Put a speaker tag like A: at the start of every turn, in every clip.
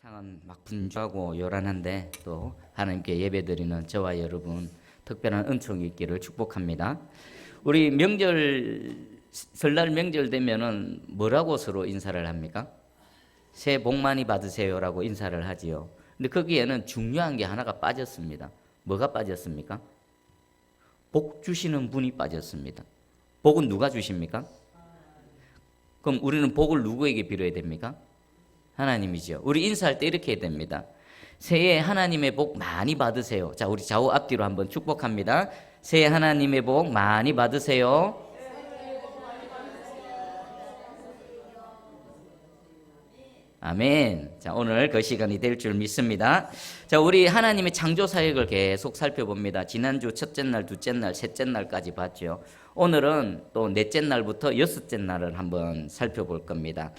A: 세상은 막 분주하고 요란한데 또 하나님께 예배드리는 저와 여러분 특별한 은총이 있기를 축복합니다. 우리 명절 설날 명절 되면은 뭐라고 서로 인사를 합니까? 새해 복 많이 받으세요라고 인사를 하지요. 근데 거기에는 중요한 게 하나가 빠졌습니다. 뭐가 빠졌습니까? 복 주시는 분이 빠졌습니다. 복은 누가 주십니까? 그럼 우리는 복을 누구에게 빌어야 됩니까? 하나님이죠. 우리 인사할 때 이렇게 해야 됩니다. 새해 하나님의 복 많이 받으세요. 자, 우리 좌우 앞뒤로 한번 축복합니다. 새해 하나님의 복 많이 받으세요. 아멘. 자, 오늘 그 시간이 될 줄 믿습니다. 자, 우리 하나님의 창조 사역을 계속 살펴봅니다. 지난주 첫째 날, 둘째 날, 셋째 날까지 봤죠. 오늘은 또 넷째 날부터 여섯째 날을 한번 살펴볼 겁니다.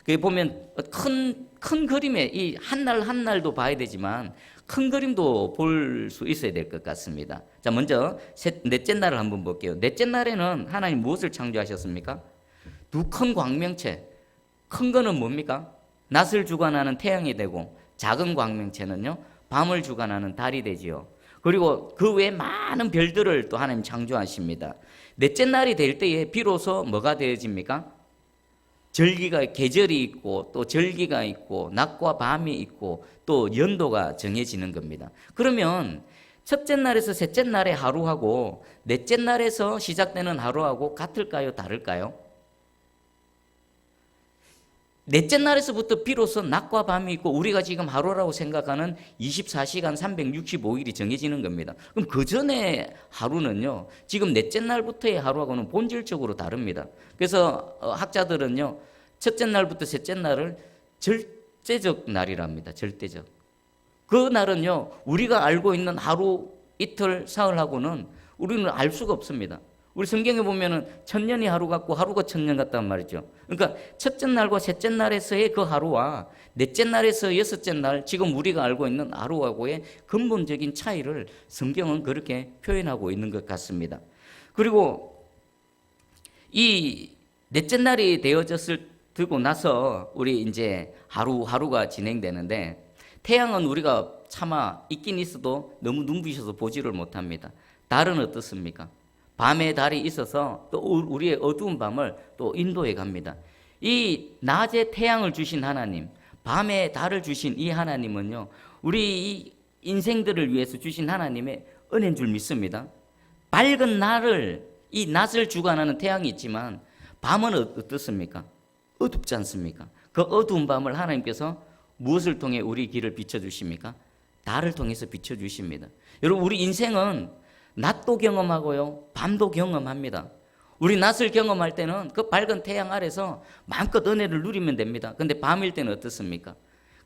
A: 그 보면 큰 그림에 이 한 날 한 날도 봐야 되지만 큰 그림도 볼 수 있어야 될 것 같습니다. 자, 먼저 넷째 날을 한번 볼게요. 넷째 날에는 하나님 무엇을 창조하셨습니까? 두 큰 광명체. 큰 거는 뭡니까? 낮을 주관하는 태양이 되고 작은 광명체는요 밤을 주관하는 달이 되지요. 그리고 그 외에 많은 별들을 또 하나님 창조하십니다. 넷째 날이 될 때에 비로소 뭐가 되어집니까? 절기가 계절이 있고 또 절기가 있고 낮과 밤이 있고 또 연도가 정해지는 겁니다. 그러면 첫째 날에서 셋째 날의 하루하고 넷째 날에서 시작되는 하루하고 같을까요? 다를까요? 넷째 날에서부터 비로소 낮과 밤이 있고 우리가 지금 하루라고 생각하는 24시간 365일이 정해지는 겁니다. 그럼 그 전에 하루는요, 지금 넷째 날부터의 하루하고는 본질적으로 다릅니다. 그래서 학자들은요, 첫째 날부터 셋째 날을 절대적 날이랍니다. 절대적. 그 날은요, 우리가 알고 있는 하루, 이틀, 사흘하고는 우리는 알 수가 없습니다. 우리 성경에 보면은 천년이 하루 같고 하루가 천년 같단 말이죠. 그러니까 첫째 날과 셋째 날에서의 그 하루와 넷째 날에서 여섯째 날, 지금 우리가 알고 있는 하루하고의 근본적인 차이를 성경은 그렇게 표현하고 있는 것 같습니다. 그리고 이 넷째 날이 되고 나서 우리 이제 하루가 진행되는데 태양은 우리가 차마 있긴 있어도 너무 눈부셔서 보지를 못합니다. 달은 어떻습니까? 밤에 달이 있어서 또 우리의 어두운 밤을 또 인도해 갑니다. 이 낮에 태양을 주신 하나님, 밤에 달을 주신 이 하나님은요, 우리 이 인생들을 위해서 주신 하나님의 은혜인 줄 믿습니다. 밝은 날을, 이 낮을 주관하는 태양이 있지만 밤은 어떻습니까? 어둡지 않습니까? 그 어두운 밤을 하나님께서 무엇을 통해 우리 길을 비춰주십니까? 달을 통해서 비춰주십니다. 여러분, 우리 인생은 낮도 경험하고요, 밤도 경험합니다. 우리 낮을 경험할 때는 그 밝은 태양 아래서 마음껏 은혜를 누리면 됩니다. 그런데 밤일 때는 어떻습니까?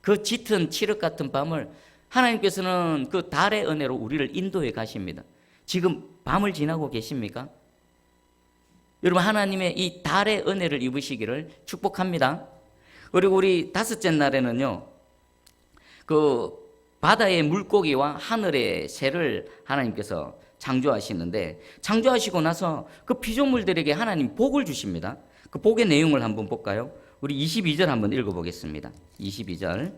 A: 그 짙은 칠흑 같은 밤을 하나님께서는 그 달의 은혜로 우리를 인도해 가십니다. 지금 밤을 지나고 계십니까? 여러분, 하나님의 이 달의 은혜를 입으시기를 축복합니다. 그리고 우리 다섯째 날에는요, 그 바다의 물고기와 하늘의 새를 하나님께서 창조하시는데, 창조하시고 나서 그 피조물들에게 하나님 복을 주십니다. 그 복의 내용을 한번 볼까요? 우리 22절 한번 읽어보겠습니다. 22절.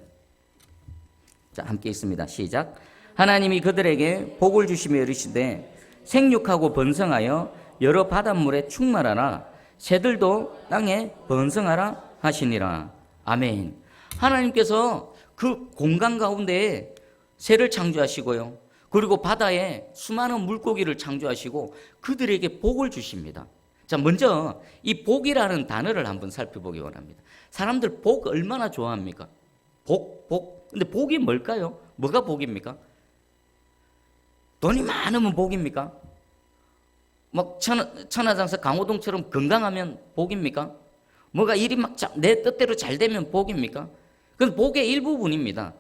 A: 자, 함께 있습니다. 시작. 하나님이 그들에게 복을 주시며 이르시되 생육하고 번성하여 여러 바닷물에 충만하라. 새들도 땅에 번성하라 하시니라. 아멘. 하나님께서 그 공간 가운데에 새를 창조하시고요, 그리고 바다에 수많은 물고기를 창조하시고 그들에게 복을 주십니다. 자, 먼저 이 복이라는 단어를 한번 살펴보기 원합니다. 사람들 복 얼마나 좋아합니까? 복. 근데 복이 뭘까요? 뭐가 복입니까? 돈이 많으면 복입니까? 막 천하장사 강호동처럼 건강하면 복입니까? 뭐가 일이 막 내 뜻대로 잘 되면 복입니까? 그건 복의 일부분입니다.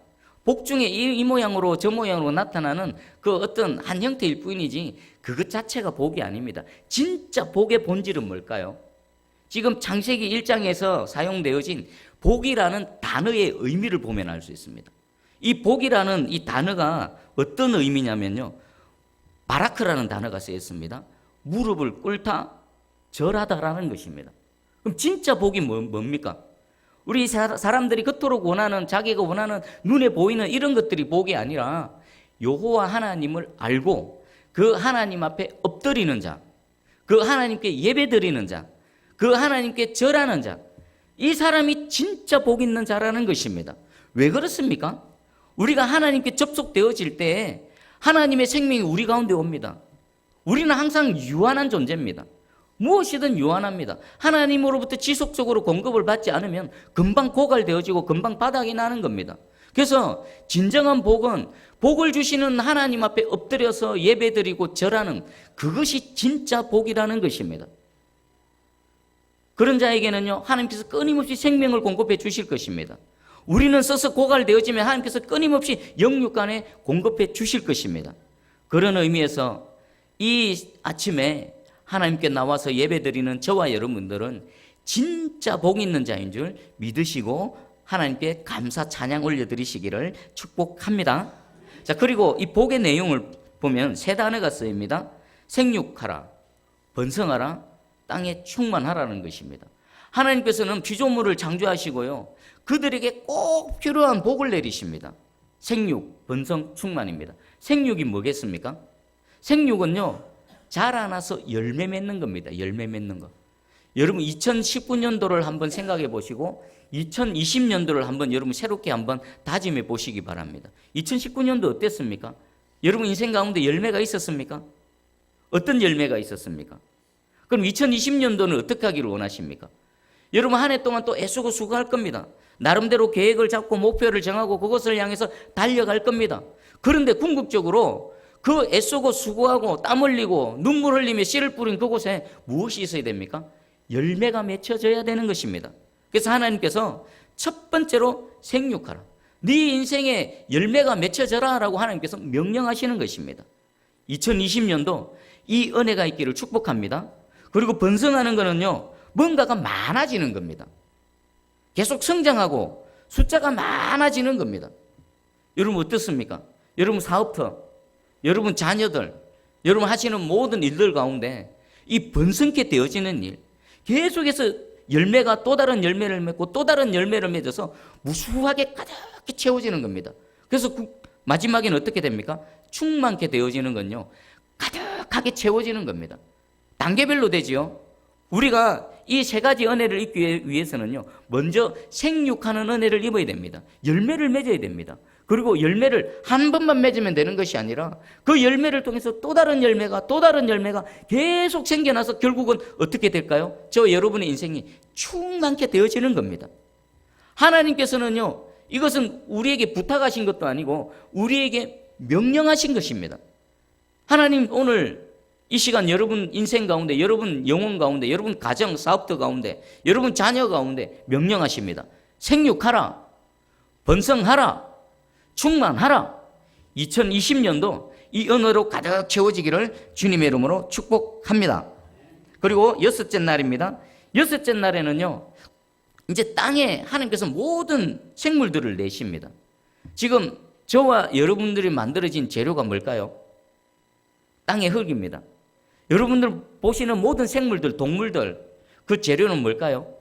A: 복 중에 이 모양으로 저 모양으로 나타나는 그 어떤 한 형태일 뿐이지 그것 자체가 복이 아닙니다. 진짜 복의 본질은 뭘까요? 지금 창세기 1장에서 사용되어진 복이라는 단어의 의미를 보면 알 수 있습니다. 이 복이라는 이 단어가 어떤 의미냐면요, 바라크라는 단어가 쓰였습니다. 무릎을 꿇다 절하다라는 것입니다. 그럼 진짜 복이 뭡니까? 우리 사람들이 그토록 원하는, 자기가 원하는 눈에 보이는 이런 것들이 복이 아니라 여호와 하나님을 알고 그 하나님 앞에 엎드리는 자, 그 하나님께 예배드리는 자, 그 하나님께 절하는 자, 이 사람이 진짜 복 있는 자라는 것입니다. 왜 그렇습니까? 우리가 하나님께 접속되어질 때 하나님의 생명이 우리 가운데 옵니다. 우리는 항상 유한한 존재입니다. 무엇이든 유한합니다. 하나님으로부터 지속적으로 공급을 받지 않으면 금방 고갈되어지고 금방 바닥이 나는 겁니다. 그래서 진정한 복은 복을 주시는 하나님 앞에 엎드려서 예배드리고 절하는 그것이 진짜 복이라는 것입니다. 그런 자에게는요, 하나님께서 끊임없이 생명을 공급해 주실 것입니다. 우리는 서서 고갈되어지면 하나님께서 끊임없이 영육간에 공급해 주실 것입니다. 그런 의미에서 이 아침에 하나님께 나와서 예배드리는 저와 여러분들은 진짜 복 있는 자인 줄 믿으시고 하나님께 감사 찬양 올려드리시기를 축복합니다. 자, 그리고 이 복의 내용을 보면 세 단어가 쓰입니다. 생육하라, 번성하라, 땅에 충만하라는 것입니다. 하나님께서는 피조물을 창조하시고요, 그들에게 꼭 필요한 복을 내리십니다. 생육, 번성, 충만입니다. 생육이 뭐겠습니까? 생육은요, 자라나서 열매 맺는 겁니다. 열매 맺는 거. 여러분 2019년도를 한번 생각해 보시고 2020년도를 한번 여러분 새롭게 한번 다짐해 보시기 바랍니다. 2019년도 어땠습니까? 여러분 인생 가운데 열매가 있었습니까? 어떤 열매가 있었습니까? 그럼 2020년도는 어떻게 하기를 원하십니까? 여러분 한 해 동안 또 애쓰고 수고할 겁니다. 나름대로 계획을 잡고 목표를 정하고 그것을 향해서 달려갈 겁니다. 그런데 궁극적으로 그 애쓰고 수고하고 땀 흘리고 눈물 흘리며 씨를 뿌린 그곳에 무엇이 있어야 됩니까? 열매가 맺혀져야 되는 것입니다. 그래서 하나님께서 첫 번째로 생육하라, 네 인생에 열매가 맺혀져라 라고 하나님께서 명령하시는 것입니다. 2020년도 이 은혜가 있기를 축복합니다. 그리고 번성하는 거는요, 뭔가가 많아지는 겁니다. 계속 성장하고 숫자가 많아지는 겁니다. 여러분 어떻습니까? 여러분 사업터, 여러분 자녀들, 여러분 하시는 모든 일들 가운데 이 번성케 되어지는 일, 계속해서 열매가 또 다른 열매를 맺고 또 다른 열매를 맺어서 무수하게 가득히 채워지는 겁니다. 그래서 마지막에는 어떻게 됩니까? 충만케 되어지는 건요, 가득하게 채워지는 겁니다. 단계별로 되지요. 우리가 이 세 가지 은혜를 입기 위해서는요, 먼저 생육하는 은혜를 입어야 됩니다. 열매를 맺어야 됩니다. 그리고 열매를 한 번만 맺으면 되는 것이 아니라 그 열매를 통해서 또 다른 열매가 또 다른 열매가 계속 생겨나서 결국은 어떻게 될까요? 저 여러분의 인생이 충만케 되어지는 겁니다. 하나님께서는요, 이것은 우리에게 부탁하신 것도 아니고 우리에게 명령하신 것입니다. 하나님 오늘 이 시간 여러분 인생 가운데, 여러분 영혼 가운데, 여러분 가정, 사업터 가운데, 여러분 자녀 가운데 명령하십니다. 생육하라, 번성하라, 충만하라. 2020년도 이 언어로 가득 채워지기를 주님의 이름으로 축복합니다. 그리고 여섯째 날입니다. 여섯째 날에는요, 이제 땅에 하나님께서 모든 생물들을 내십니다. 지금 저와 여러분들이 만들어진 재료가 뭘까요? 땅의 흙입니다. 여러분들 보시는 모든 생물들, 동물들, 그 재료는 뭘까요?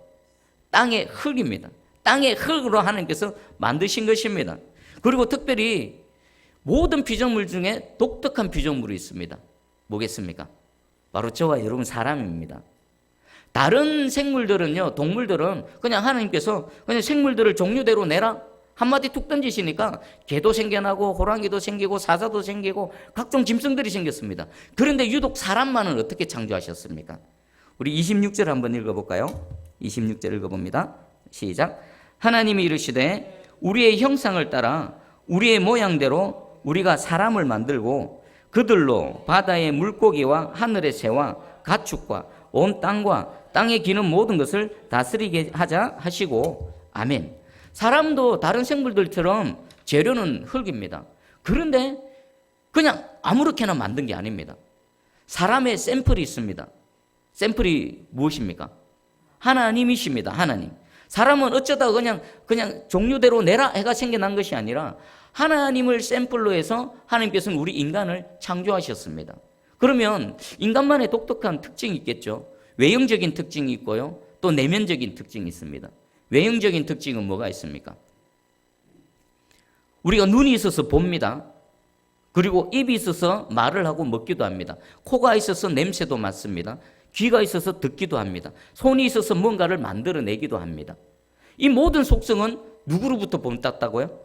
A: 땅의 흙입니다. 땅의 흙으로 하나님께서 만드신 것입니다. 그리고 특별히 모든 피조물 중에 독특한 피조물이 있습니다. 뭐겠습니까? 바로 저와 여러분 사람입니다. 다른 생물들은요, 동물들은 그냥 하나님께서 그냥 생물들을 종류대로 내라 한마디 툭 던지시니까 개도 생겨나고 호랑이도 생기고 사자도 생기고 각종 짐승들이 생겼습니다. 그런데 유독 사람만은 어떻게 창조하셨습니까? 우리 26절 한번 읽어볼까요? 26절 읽어봅니다. 시작. 하나님이 이르시되 우리의 형상을 따라 우리의 모양대로 우리가 사람을 만들고 그들로 바다의 물고기와 하늘의 새와 가축과 온 땅과 땅에 기는 모든 것을 다스리게 하자 하시고 아멘. 사람도 다른 생물들처럼 재료는 흙입니다. 그런데 그냥 아무렇게나 만든 게 아닙니다. 사람의 샘플이 있습니다. 샘플이 무엇입니까? 하나님이십니다. 하나님. 사람은 어쩌다 그냥 종류대로 내라 해가 생겨난 것이 아니라 하나님을 샘플로 해서 하나님께서는 우리 인간을 창조하셨습니다. 그러면 인간만의 독특한 특징이 있겠죠. 외형적인 특징이 있고요, 또 내면적인 특징이 있습니다. 외형적인 특징은 뭐가 있습니까? 우리가 눈이 있어서 봅니다. 그리고 입이 있어서 말을 하고 먹기도 합니다. 코가 있어서 냄새도 맡습니다. 귀가 있어서 듣기도 합니다. 손이 있어서 뭔가를 만들어내기도 합니다. 이 모든 속성은 누구로부터 본땄다고요?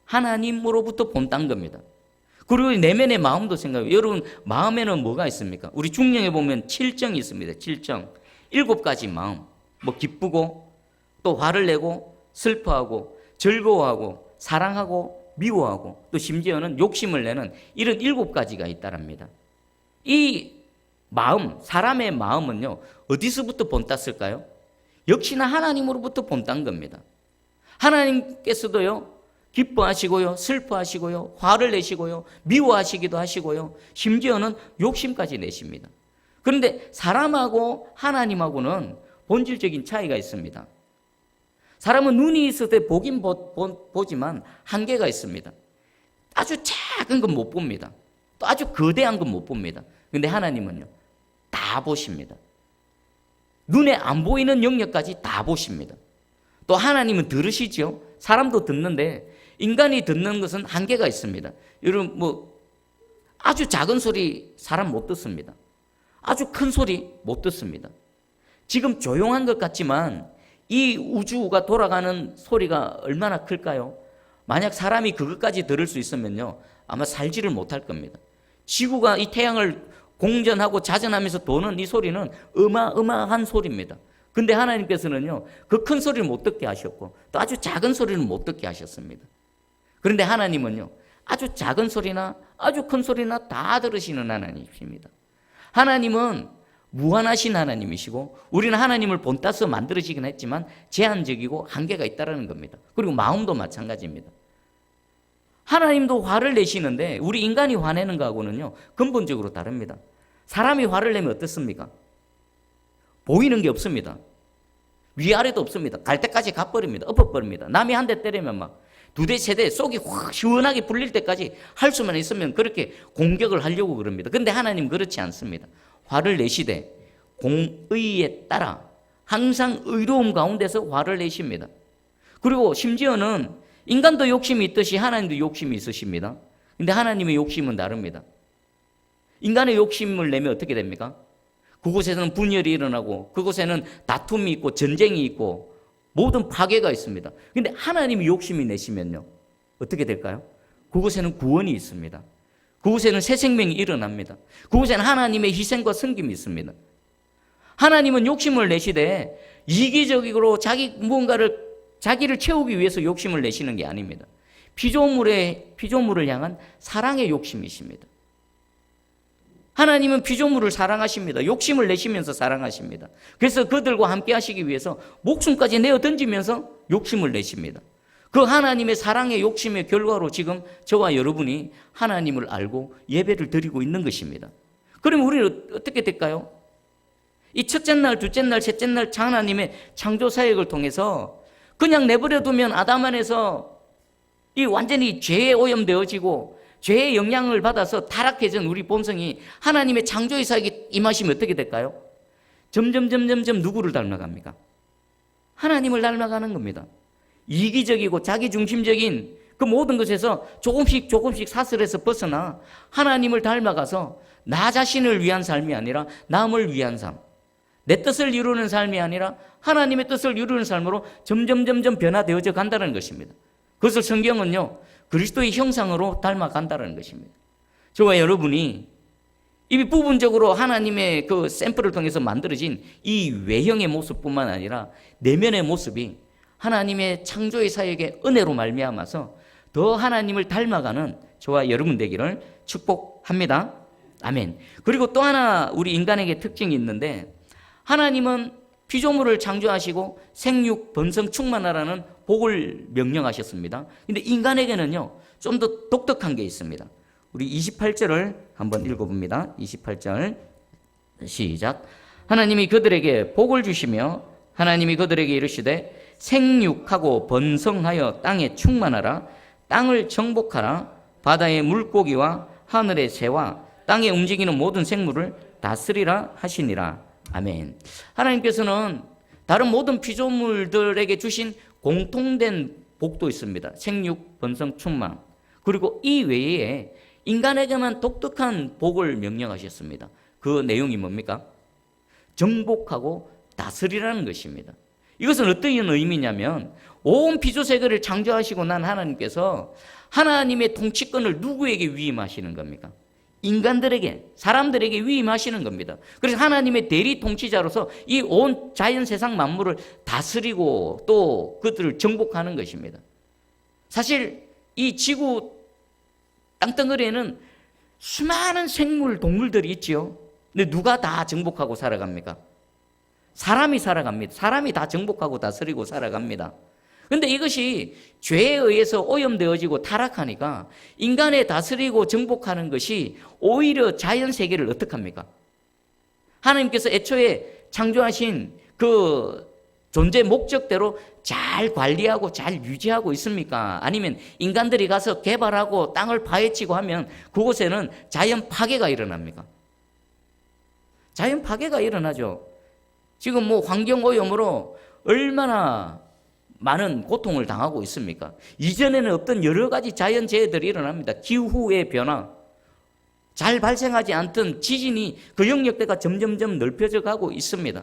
A: 하나님으로부터 본딴 겁니다. 그리고 내면의 마음도 생각해요. 여러분 마음에는 뭐가 있습니까? 우리 중령에 보면 7정이 있습니다. 7정. 7가지 마음. 뭐 기쁘고 또 화를 내고 슬퍼하고 즐거워하고 사랑하고 미워하고 또 심지어는 욕심을 내는 이런 7가지가 있다랍니다. 이 마음, 사람의 마음은요, 어디서부터 본땄을까요? 역시나 하나님으로부터 본딴 겁니다. 하나님께서도요, 기뻐하시고요, 슬퍼하시고요, 화를 내시고요, 미워하시기도 하시고요, 심지어는 욕심까지 내십니다. 그런데 사람하고 하나님하고는 본질적인 차이가 있습니다. 사람은 눈이 있을 때 보긴 보지만 한계가 있습니다. 아주 작은 건 못 봅니다. 또 아주 거대한 건 못 봅니다. 그런데 하나님은요, 다 보십니다. 눈에 안 보이는 영역까지 다 보십니다. 또 하나님은 들으시죠. 사람도 듣는데 인간이 듣는 것은 한계가 있습니다. 여러분 아주 작은 소리 사람 못 듣습니다. 아주 큰 소리 못 듣습니다. 지금 조용한 것 같지만 이 우주가 돌아가는 소리가 얼마나 클까요? 만약 사람이 그것까지 들을 수 있으면요, 아마 살지를 못할 겁니다. 지구가 이 태양을 공전하고 자전하면서 도는 이 소리는 어마어마한 소리입니다. 근데 하나님께서는요, 그 큰 소리를 못 듣게 하셨고 또 아주 작은 소리는 못 듣게 하셨습니다. 그런데 하나님은요, 아주 작은 소리나 아주 큰 소리나 다 들으시는 하나님이십니다. 하나님은 무한하신 하나님이시고 우리는 하나님을 본따서 만들어지긴 했지만 제한적이고 한계가 있다는 겁니다. 그리고 마음도 마찬가지입니다. 하나님도 화를 내시는데 우리 인간이 화내는 거하고는요, 근본적으로 다릅니다. 사람이 화를 내면 어떻습니까? 보이는 게 없습니다. 위아래도 없습니다. 갈 때까지 가버립니다. 엎어버립니다. 남이 한 대 때리면 막 2대, 3대 속이 확 시원하게 풀릴 때까지 할 수만 있으면 그렇게 공격을 하려고 그럽니다. 그런데 하나님 그렇지 않습니다. 화를 내시되 공의에 따라 항상 의로움 가운데서 화를 내십니다. 그리고 심지어는 인간도 욕심이 있듯이 하나님도 욕심이 있으십니다. 근데 하나님의 욕심은 다릅니다. 인간의 욕심을 내면 어떻게 됩니까? 그곳에서는 분열이 일어나고 그곳에는 다툼이 있고 전쟁이 있고 모든 파괴가 있습니다. 근데 하나님이 욕심이 내시면요, 어떻게 될까요? 그곳에는 구원이 있습니다. 그곳에는 새 생명이 일어납니다. 그곳에는 하나님의 희생과 섬김이 있습니다. 하나님은 욕심을 내시되 이기적으로 자기를 채우기 위해서 욕심을 내시는 게 아닙니다. 피조물을 향한 사랑의 욕심이십니다. 하나님은 피조물을 사랑하십니다. 욕심을 내시면서 사랑하십니다. 그래서 그들과 함께 하시기 위해서 목숨까지 내어 던지면서 욕심을 내십니다. 그 하나님의 사랑의 욕심의 결과로 지금 저와 여러분이 하나님을 알고 예배를 드리고 있는 것입니다. 그러면 우리는 어떻게 될까요? 이 첫째 날, 둘째 날, 셋째 날 하나님의 창조 사역을 통해서 그냥 내버려 두면 아담 안에서 이 완전히 죄에 오염되어지고 죄의 영향을 받아서 타락해진 우리 본성이 하나님의 창조의 사역에 임하시면 어떻게 될까요? 점점 누구를 닮아갑니까? 하나님을 닮아가는 겁니다. 이기적이고 자기중심적인 그 모든 것에서 조금씩 사슬에서 벗어나 하나님을 닮아가서 나 자신을 위한 삶이 아니라 남을 위한 삶, 내 뜻을 이루는 삶이 아니라 하나님의 뜻을 이루는 삶으로 점점 변화되어져 간다는 것입니다. 그것을 성경은요, 그리스도의 형상으로 닮아간다는 것입니다. 저와 여러분이 이 부분적으로 하나님의 그 샘플을 통해서 만들어진 이 외형의 모습뿐만 아니라 내면의 모습이 하나님의 창조의 사역의 은혜로 말미암아서 더 하나님을 닮아가는 저와 여러분 되기를 축복합니다. 아멘. 그리고 또 하나 우리 인간에게 특징이 있는데, 하나님은 피조물을 창조하시고 생육 번성 충만하라는 복을 명령하셨습니다. 근데 인간에게는요, 좀 더 독특한 게 있습니다. 우리 28절을 한번 읽어봅니다. 28절 시작. 하나님이 그들에게 복을 주시며 하나님이 그들에게 이르시되 생육하고 번성하여 땅에 충만하라. 땅을 정복하라. 바다의 물고기와 하늘의 새와 땅에 움직이는 모든 생물을 다스리라 하시니라. 아멘. 하나님께서는 다른 모든 피조물들에게 주신 공통된 복도 있습니다. 생육, 번성, 충만. 그리고 이 외에 인간에게만 독특한 복을 명령하셨습니다. 그 내용이 뭡니까? 정복하고 다스리라는 것입니다. 이것은 어떤 의미냐면 온 피조세계를 창조하시고 난 하나님께서 하나님의 통치권을 누구에게 위임하시는 겁니까? 인간들에게, 사람들에게 위임하시는 겁니다. 그래서 하나님의 대리 통치자로서 이 온 자연 세상 만물을 다스리고 또 그들을 정복하는 것입니다. 사실 이 지구 땅덩어리에는 수많은 생물, 동물들이 있지요. 근데 누가 다 정복하고 살아갑니까? 사람이 살아갑니다. 사람이 다 정복하고 다스리고 살아갑니다. 그런데 이것이 죄에 의해서 오염되어지고 타락하니까 인간의 다스리고 정복하는 것이 오히려 자연 세계를 어떻게 합니까? 하나님께서 애초에 창조하신 그 존재 목적대로 잘 관리하고 잘 유지하고 있습니까? 아니면 인간들이 가서 개발하고 땅을 파헤치고 하면 그곳에는 자연 파괴가 일어납니까? 자연 파괴가 일어나죠. 지금 뭐 환경 오염으로 얼마나 많은 고통을 당하고 있습니까? 이전에는 없던 여러 가지 자연재해들이 일어납니다. 기후의 변화, 잘 발생하지 않던 지진이 그 영역대가 점점점 넓혀져 가고 있습니다.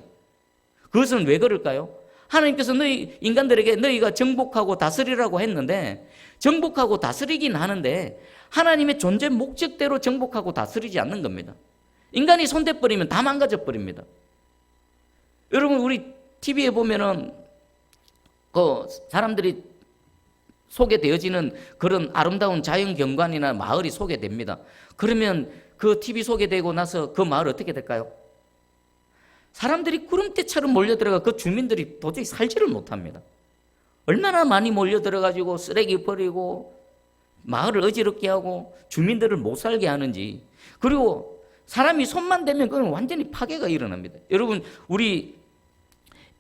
A: 그것은 왜 그럴까요? 하나님께서 너희 인간들에게 너희가 정복하고 다스리라고 했는데 정복하고 다스리긴 하는데 하나님의 존재 목적대로 정복하고 다스리지 않는 겁니다. 인간이 손대버리면 다 망가져 버립니다. 여러분 우리 TV에 보면은 그 사람들이 소개되어지는 그런 아름다운 자연 경관이나 마을이 소개됩니다. 그러면 그 TV 소개되고 나서 그 마을 어떻게 될까요? 사람들이 구름대처럼 몰려들어가 그 주민들이 도저히 살지를 못합니다. 얼마나 많이 몰려들어가지고 쓰레기 버리고 마을을 어지럽게 하고 주민들을 못 살게 하는지. 그리고 사람이 손만 대면 그건 완전히 파괴가 일어납니다. 여러분 우리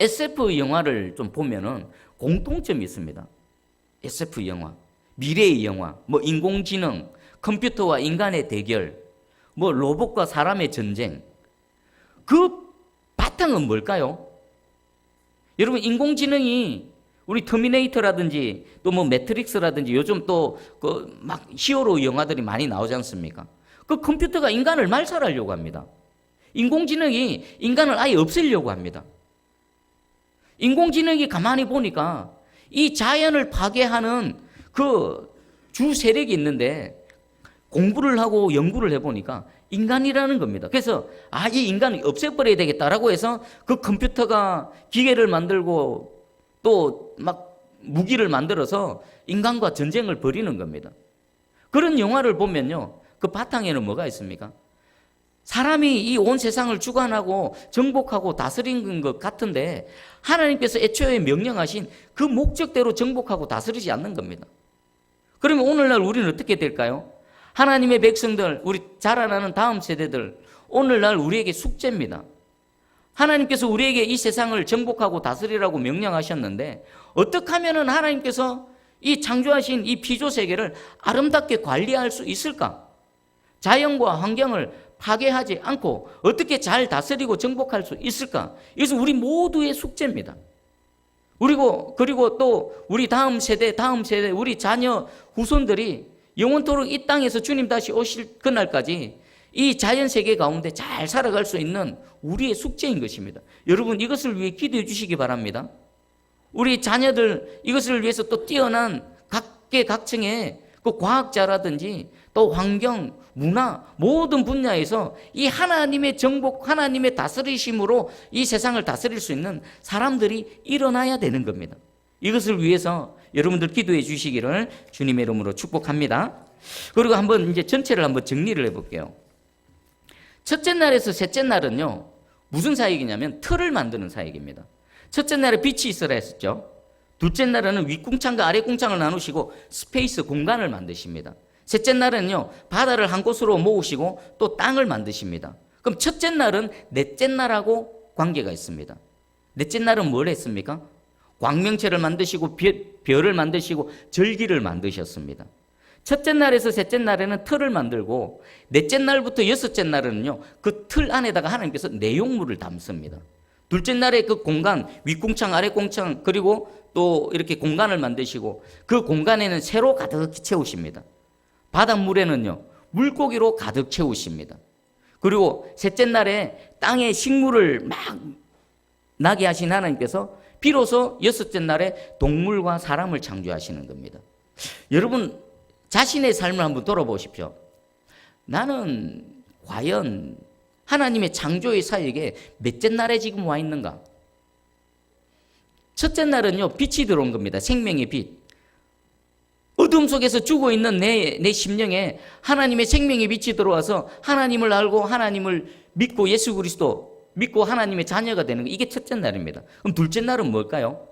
A: SF 영화를 좀 보면은 공통점이 있습니다. SF 영화, 미래의 영화, 뭐 인공지능, 컴퓨터와 인간의 대결, 뭐 로봇과 사람의 전쟁. 그 바탕은 뭘까요? 여러분 인공지능이 우리 터미네이터라든지 또 뭐 매트릭스라든지 요즘 또 그 막 히어로 영화들이 많이 나오지 않습니까? 그 컴퓨터가 인간을 말살하려고 합니다. 인공지능이 인간을 아예 없애려고 합니다. 인공지능이 가만히 보니까 이 자연을 파괴하는 그 주 세력이 있는데 공부를 하고 연구를 해보니까 인간이라는 겁니다. 그래서 이 인간을 없애버려야 되겠다라고 해서 그 컴퓨터가 기계를 만들고 또 막 무기를 만들어서 인간과 전쟁을 벌이는 겁니다. 그런 영화를 보면요. 그 바탕에는 뭐가 있습니까? 사람이 이 온 세상을 주관하고 정복하고 다스린 것 같은데 하나님께서 애초에 명령하신 그 목적대로 정복하고 다스리지 않는 겁니다. 그러면 오늘날 우리는 어떻게 될까요? 하나님의 백성들, 우리 자라나는 다음 세대들, 오늘날 우리에게 숙제입니다. 하나님께서 우리에게 이 세상을 정복하고 다스리라고 명령하셨는데 어떻게 하면 하나님께서 이 창조하신 이 피조세계를 아름답게 관리할 수 있을까? 자연과 환경을 파괴하지 않고 어떻게 잘 다스리고 정복할 수 있을까? 이것은 우리 모두의 숙제입니다. 그리고 또 우리 다음 세대, 우리 자녀, 후손들이 영원토록 이 땅에서 주님 다시 오실 그날까지 이 자연세계 가운데 잘 살아갈 수 있는 우리의 숙제인 것입니다. 여러분 이것을 위해 기도해 주시기 바랍니다. 우리 자녀들 이것을 위해서 또 뛰어난 각계각층의 그 과학자라든지 또 환경, 문화 모든 분야에서 이 하나님의 정복, 하나님의 다스리심으로 이 세상을 다스릴 수 있는 사람들이 일어나야 되는 겁니다. 이것을 위해서 여러분들 기도해 주시기를 주님의 이름으로 축복합니다. 그리고 한번 이제 전체를 한번 정리를 해볼게요. 첫째 날에서 셋째 날은요, 무슨 사역이냐면 틀을 만드는 사역입니다. 첫째 날에 빛이 있으라 했었죠. 둘째 날에는 윗궁창과 아랫궁창을 나누시고 스페이스 공간을 만드십니다. 셋째 날은요, 바다를 한 곳으로 모으시고 또 땅을 만드십니다. 그럼 첫째 날은 넷째 날하고 관계가 있습니다. 넷째 날은 뭘 했습니까? 광명체를 만드시고 별을 만드시고 절기를 만드셨습니다. 첫째 날에서 셋째 날에는 틀을 만들고 넷째 날부터 여섯째 날은요, 그 틀 안에다가 하나님께서 내용물을 담습니다. 둘째 날에 그 공간, 윗공창, 아랫공창, 그리고 또 이렇게 공간을 만드시고 그 공간에는 새로 가득 채우십니다. 바닷물에는요, 물고기로 가득 채우십니다. 그리고 셋째 날에 땅에 식물을 막 나게 하신 하나님께서 비로소 여섯째 날에 동물과 사람을 창조하시는 겁니다. 여러분, 자신의 삶을 한번 돌아보십시오. 나는 과연 하나님의 창조의 사역에 몇째 날에 지금 와 있는가? 첫째 날은요, 빛이 들어온 겁니다. 생명의 빛. 어둠 속에서 죽어 있는 내 심령에 하나님의 생명의 빛이 들어와서 하나님을 알고 하나님을 믿고 예수 그리스도 믿고 하나님의 자녀가 되는 거, 이게 첫째 날입니다. 그럼 둘째 날은 뭘까요?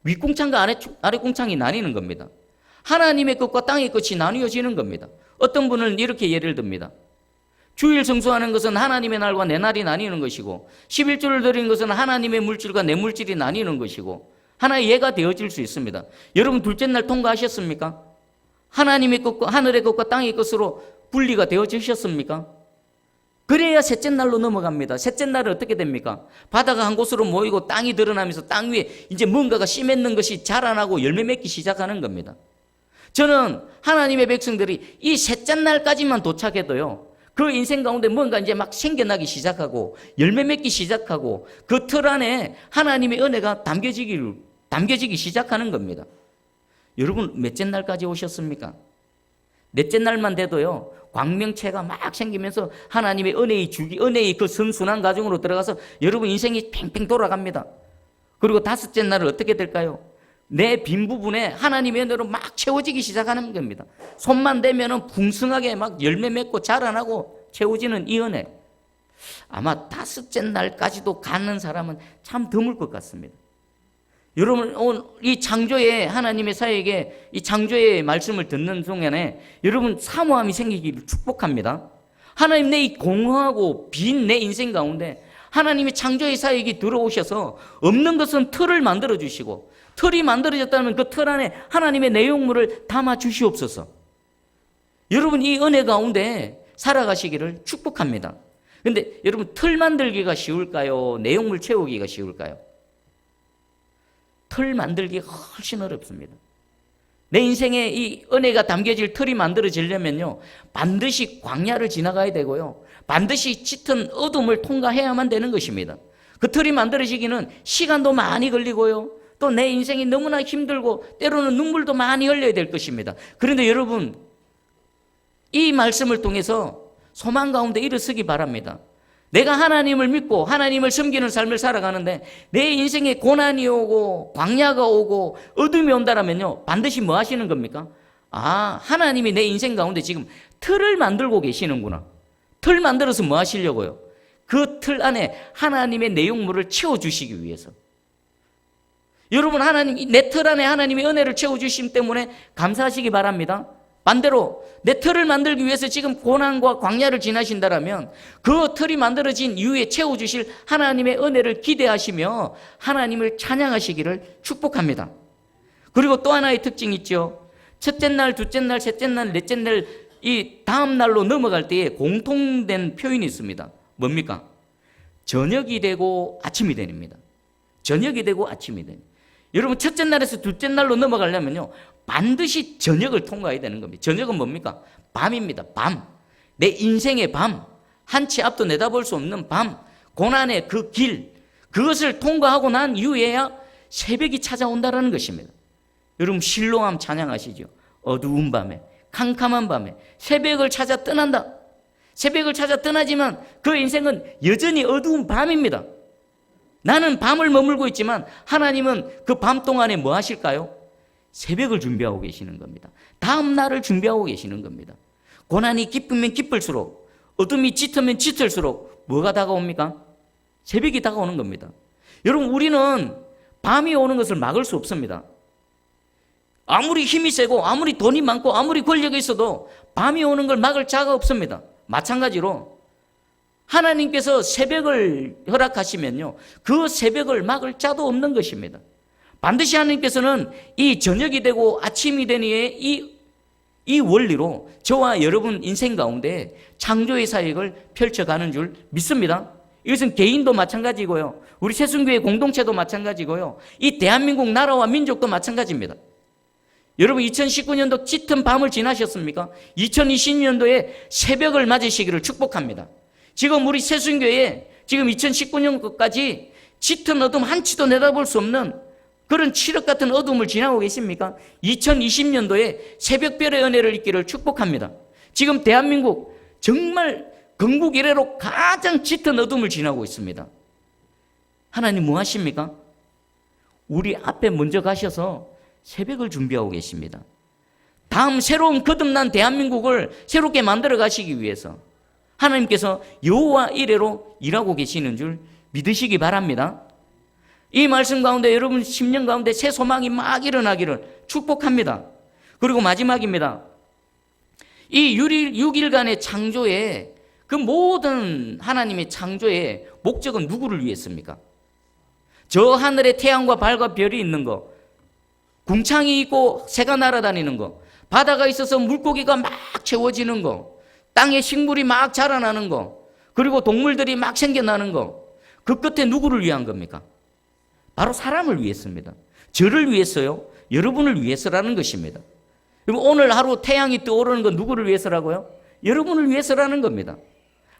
A: 윗공창과 아랫공창이 나뉘는 겁니다. 하나님의 것과 땅의 것이 나뉘어지는 겁니다. 어떤 분은 이렇게 예를 듭니다. 주일 성수하는 것은 하나님의 날과 내 날이 나뉘는 것이고 11조를 드리는 것은 하나님의 물질과 내 물질이 나뉘는 것이고 하나의 예가 되어질 수 있습니다. 여러분, 둘째 날 통과하셨습니까? 하나님의 것과 하늘의 것과 땅의 것으로 분리가 되어지셨습니까? 그래야 셋째 날로 넘어갑니다. 셋째 날은 어떻게 됩니까? 바다가 한 곳으로 모이고 땅이 드러나면서 땅 위에 이제 뭔가가 씨 맺는 것이 자라나고 열매 맺기 시작하는 겁니다. 저는 하나님의 백성들이 이 셋째 날까지만 도착해도요, 그 인생 가운데 뭔가 이제 막 생겨나기 시작하고 열매 맺기 시작하고 그 틀 안에 하나님의 은혜가 담겨지기 시작하는 겁니다. 여러분, 몇째 날까지 오셨습니까? 넷째 날만 돼도요, 광명체가 막 생기면서 하나님의 은혜의 그 선순환 과정으로 들어가서 여러분 인생이 팽팽 돌아갑니다. 그리고 다섯째 날은 어떻게 될까요? 내 빈 부분에 하나님의 은혜로 막 채워지기 시작하는 겁니다. 손만 대면은 풍성하게 막 열매 맺고 자라나고 채워지는 이 은혜. 아마 다섯째 날까지도 가는 사람은 참 드물 것 같습니다. 여러분, 오늘 이 창조의 하나님의 사역에 이 창조의 말씀을 듣는 순간에 여러분 사모함이 생기기를 축복합니다. 하나님, 내 이 공허하고 빈 내 인생 가운데 하나님의 창조의 사역이 들어오셔서 없는 것은 틀을 만들어 주시고 틀이 만들어졌다면 그 틀 안에 하나님의 내용물을 담아 주시옵소서. 여러분, 이 은혜 가운데 살아가시기를 축복합니다. 그런데 여러분, 틀 만들기가 쉬울까요? 내용물 채우기가 쉬울까요? 틀 만들기가 훨씬 어렵습니다. 내 인생에 이 은혜가 담겨질 틀이 만들어지려면요, 반드시 광야를 지나가야 되고요, 반드시 짙은 어둠을 통과해야만 되는 것입니다. 그 틀이 만들어지기는 시간도 많이 걸리고요, 또 내 인생이 너무나 힘들고 때로는 눈물도 많이 흘려야 될 것입니다. 그런데 여러분, 이 말씀을 통해서 소망 가운데 일어서기 바랍니다. 내가 하나님을 믿고 하나님을 섬기는 삶을 살아가는데 내 인생에 고난이 오고 광야가 오고 어둠이 온다라면요, 반드시 뭐 하시는 겁니까? 아, 하나님이 내 인생 가운데 지금 틀을 만들고 계시는구나. 틀 만들어서 뭐 하시려고요? 그 틀 안에 하나님의 내용물을 채워주시기 위해서. 여러분, 하나님, 내 틀 안에 하나님의 은혜를 채워주심 때문에 감사하시기 바랍니다. 반대로 내 틀을 만들기 위해서 지금 고난과 광야를 지나신다라면 그 틀이 만들어진 이후에 채워주실 하나님의 은혜를 기대하시며 하나님을 찬양하시기를 축복합니다. 그리고 또 하나의 특징이 있죠. 첫째 날, 둘째 날, 셋째 날, 넷째 날, 이 다음 날로 넘어갈 때에 공통된 표현이 있습니다. 뭡니까? 저녁이 되고 아침이 됩니다. 저녁이 되고 아침이 됩니다. 여러분, 첫째 날에서 둘째 날로 넘어가려면요, 반드시 저녁을 통과해야 되는 겁니다. 저녁은 뭡니까? 밤입니다. 밤. 내 인생의 밤. 한치 앞도 내다볼 수 없는 밤. 고난의 그 길. 그것을 통과하고 난 이후에야 새벽이 찾아온다는 것입니다. 여러분, 실로암 찬양하시죠? 어두운 밤에, 캄캄한 밤에 새벽을 찾아 떠난다. 새벽을 찾아 떠나지만 그 인생은 여전히 어두운 밤입니다. 나는 밤을 머물고 있지만 하나님은 그 밤 동안에 뭐 하실까요? 새벽을 준비하고 계시는 겁니다. 다음 날을 준비하고 계시는 겁니다. 고난이 깊으면 깊을수록, 어둠이 짙으면 짙을수록 뭐가 다가옵니까? 새벽이 다가오는 겁니다. 여러분, 우리는 밤이 오는 것을 막을 수 없습니다. 아무리 힘이 세고 아무리 돈이 많고 아무리 권력이 있어도 밤이 오는 걸 막을 자가 없습니다. 마찬가지로 하나님께서 새벽을 허락하시면요, 그 새벽을 막을 자도 없는 것입니다. 반드시 하나님께서는 이 저녁이 되고 아침이 되니의 이 원리로 저와 여러분 인생 가운데 창조의 사역을 펼쳐가는 줄 믿습니다. 이것은 개인도 마찬가지고요. 우리 새순교회 공동체도 마찬가지고요. 이 대한민국 나라와 민족도 마찬가지입니다. 여러분 2019년도 짙은 밤을 지나셨습니까? 2020년도에 새벽을 맞으시기를 축복합니다. 지금 우리 새순교회 지금 2019년까지 짙은 어둠 한치도 내다볼 수 없는 그런 칠흑 같은 어둠을 지나고 계십니까? 2020년도에 새벽별의 은혜를 입기를 축복합니다. 지금 대한민국 정말 건국 이래로 가장 짙은 어둠을 지나고 있습니다. 하나님 뭐 하십니까? 우리 앞에 먼저 가셔서 새벽을 준비하고 계십니다. 다음 새로운 거듭난 대한민국을 새롭게 만들어 가시기 위해서 하나님께서 여호와 이레로 일하고 계시는 줄 믿으시기 바랍니다. 이 말씀 가운데 여러분 10년 가운데 새 소망이 막 일어나기를 축복합니다. 그리고 마지막입니다. 이 6일간의 창조의 그 모든 하나님의 창조의 목적은 누구를 위했습니까? 저 하늘에 태양과 달과 별이 있는 거, 궁창이 있고 새가 날아다니는 거, 바다가 있어서 물고기가 막 채워지는 거, 땅에 식물이 막 자라나는 거, 그리고 동물들이 막 생겨나는 거, 그 끝에 누구를 위한 겁니까? 바로 사람을 위했습니다. 저를 위해서요, 여러분을 위해서라는 것입니다. 그럼 오늘 하루 태양이 떠오르는 건 누구를 위해서라고요? 여러분을 위해서라는 겁니다.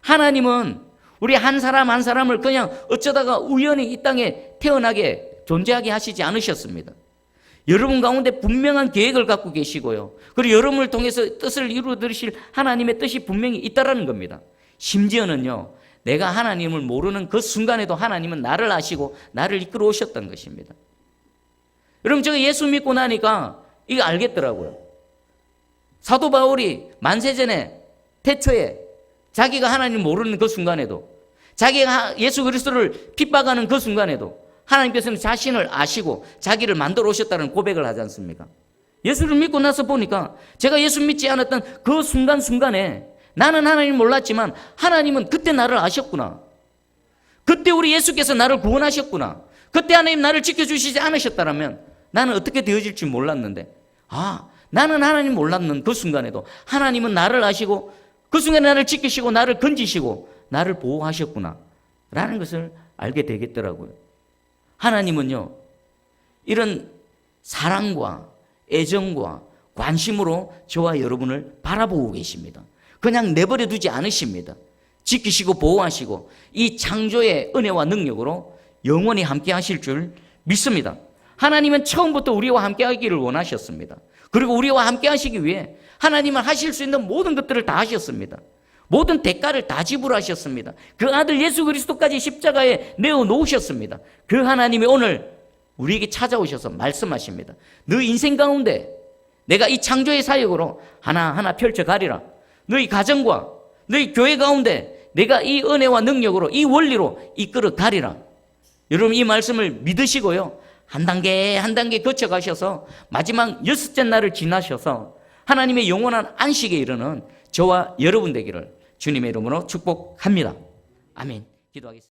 A: 하나님은 우리 한 사람 한 사람을 그냥 어쩌다가 우연히 이 땅에 태어나게 존재하게 하시지 않으셨습니다. 여러분 가운데 분명한 계획을 갖고 계시고요. 그리고 여러분을 통해서 뜻을 이루어드리실 하나님의 뜻이 분명히 있다라는 겁니다. 심지어는요, 내가 하나님을 모르는 그 순간에도 하나님은 나를 아시고 나를 이끌어 오셨던 것입니다. 여러분 제가 예수 믿고 나니까 이거 알겠더라고요. 사도 바울이 만세전에 태초에 자기가 하나님을 모르는 그 순간에도, 자기가 예수 그리스도를 핍박하는 그 순간에도 하나님께서는 자신을 아시고 자기를 만들어 오셨다는 고백을 하지 않습니까? 예수를 믿고 나서 보니까 제가 예수 믿지 않았던 그 순간순간에 나는 하나님을 몰랐지만 하나님은 그때 나를 아셨구나. 그때 우리 예수께서 나를 구원하셨구나. 그때 하나님 나를 지켜주시지 않으셨다면 나는 어떻게 되어질지 몰랐는데, 나는 하나님 몰랐는 그 순간에도 하나님은 나를 아시고 그 순간에 나를 지키시고 나를 건지시고 나를 보호하셨구나 라는 것을 알게 되겠더라고요. 하나님은요, 이런 사랑과 애정과 관심으로 저와 여러분을 바라보고 계십니다. 그냥 내버려 두지 않으십니다. 지키시고 보호하시고 이 창조의 은혜와 능력으로 영원히 함께 하실 줄 믿습니다. 하나님은 처음부터 우리와 함께 하기를 원하셨습니다. 그리고 우리와 함께 하시기 위해 하나님은 하실 수 있는 모든 것들을 다 하셨습니다. 모든 대가를 다 지불하셨습니다. 그 아들 예수 그리스도까지 십자가에 내어놓으셨습니다. 그 하나님이 오늘 우리에게 찾아오셔서 말씀하십니다. 너 인생 가운데 내가 이 창조의 사역으로 하나하나 펼쳐가리라. 너희 가정과 너희 교회 가운데 내가 이 은혜와 능력으로 이 원리로 이끌어 가리라. 여러분 이 말씀을 믿으시고요, 한 단계 한 단계 거쳐가셔서 마지막 6째 날을 지나셔서 하나님의 영원한 안식에 이르는 저와 여러분 되기를 주님의 이름으로 축복합니다. 아멘. 기도하겠습니다.